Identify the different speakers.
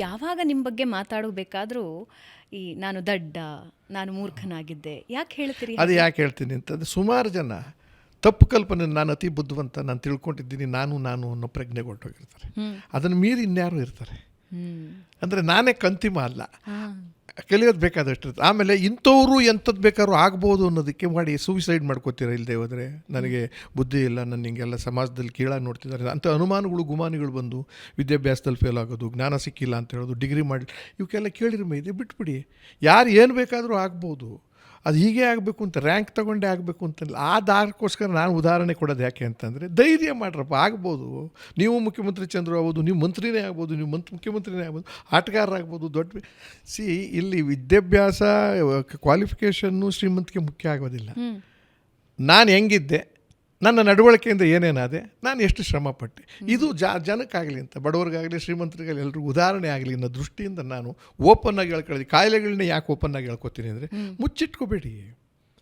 Speaker 1: ಯಾವಾಗ ನಿಮ್ಮ ಬಗ್ಗೆ ಮಾತಾಡಬೇಕಾದ್ರೂ ಈ ನಾನು ದಡ್ಡ, ನಾನು ಮೂರ್ಖನಾಗಿದ್ದೆ ಯಾಕೆ ಹೇಳ್ತೀರಿ?
Speaker 2: ಅದು ಯಾಕೆ ಹೇಳ್ತೀನಿ ಅಂತಂದರೆ, ಸುಮಾರು ಜನ ತಪ್ಪು ಕಲ್ಪನೆ, ನಾನು ಅತಿ ಬುದ್ಧಿವಂತ, ನಾನು ತಿಳ್ಕೊಂಡಿದ್ದೀನಿ, ನಾನು ಅನ್ನೋ ಪ್ರಜ್ಞೆ ಹೊರಟೋಗಿರ್ತಾರೆ. ಅದನ್ನು ಮೀರಿ ಇನ್ಯಾರು ಇರ್ತಾರೆ. ಅಂದರೆ ನಾನೇ ಕಂತಿಮ ಅಲ್ಲ, ಕಲಿಯೋದು ಬೇಕಾದಷ್ಟು ಇರುತ್ತೆ. ಆಮೇಲೆ ಇಂಥವ್ರು ಎಂಥದ್ದು ಬೇಕಾದ್ರೂ ಆಗ್ಬೋದು ಅನ್ನೋದಕ್ಕೆ ಮಾಡಿ ಸೂಸೈಡ್ ಮಾಡ್ಕೋತೀರ ಇಲ್ಲದೆ ಹೋದರೆ, ನನಗೆ ಬುದ್ಧಿ ಇಲ್ಲ, ನನ್ನ ಹಿಂಗೆಲ್ಲ ಸಮಾಜದಲ್ಲಿ ಕೀಳಾಗಿ ನೋಡ್ತಿದ್ದಾರೆ ಅಂಥ ಅನುಮಾನಗಳು ಗುಮಾನಿಗಳು ಬಂದು ವಿದ್ಯಾಭ್ಯಾಸದಲ್ಲಿ ಫೇಲ್ ಆಗೋದು, ಜ್ಞಾನ ಸಿಕ್ಕಿಲ್ಲ ಅಂತ ಹೇಳೋದು, ಡಿಗ್ರಿ ಮಾಡಿ ಇವಕ್ಕೆಲ್ಲ ಕೇಳಿರೋ ಇದೆ ಬಿಟ್ಬಿಡಿ. ಯಾರು ಏನು ಬೇಕಾದರೂ ಆಗ್ಬೋದು, ಅದು ಹೀಗೆ ಆಗಬೇಕು ಅಂತ ರ್ಯಾಂಕ್ ತೊಗೊಂಡೇ ಆಗಬೇಕು ಅಂತಲ್ಲ. ಆ ದಾರಕ್ಕೋಸ್ಕರ ನಾನು ಉದಾಹರಣೆ ಕೊಡೋದು ಯಾಕೆ ಅಂತಂದರೆ, ಧೈರ್ಯ ಮಾಡ್ರಪ್ಪ, ಆಗ್ಬೋದು. ನೀವು ಮುಖ್ಯಮಂತ್ರಿ ಚಂದ್ರು ಆಗ್ಬೋದು, ನೀವು ಮಂತ್ರಿನೇ ಆಗ್ಬೋದು, ನೀವು ಮುಖ್ಯಮಂತ್ರಿನೇ ಆಗ್ಬೋದು, ಆಟಗಾರರಾಗ್ಬೋದು, ದೊಡ್ಡ ಇಲ್ಲಿ ವಿದ್ಯಾಭ್ಯಾಸ ಕ್ವಾಲಿಫಿಕೇಷನ್ನು ಶ್ರೀಮಂತಿಕೆ ಮುಖ್ಯ ಆಗೋದಿಲ್ಲ. ನಾನು ಹೆಂಗಿದ್ದೆ, ನನ್ನ ನಡವಳಿಕೆಯಿಂದ ಏನೇನಾದೆ, ನಾನು ಎಷ್ಟು ಶ್ರಮಪಟ್ಟೆ, ಇದು ಜನಕ್ಕಾಗಲಿ ಅಂತ, ಬಡವರಿಗಾಗಲಿ ಶ್ರೀಮಂತರಿಗಾಗಲಿ ಎಲ್ರಿಗೂ ಉದಾಹರಣೆ ಆಗಲಿ ಅನ್ನೋ ದೃಷ್ಟಿಯಿಂದ ನಾನು ಓಪನ್ನಾಗಿ ಹೇಳ್ಕೊಳ್ಳೋದು. ಕಾಯಿಲೆಗಳನ್ನ ಯಾಕೆ ಓಪನ್ನಾಗಿ ಹೇಳ್ಕೊತೀನಿ ಅಂದರೆ, ಮುಚ್ಚಿಟ್ಕೋಬೇಡಿ.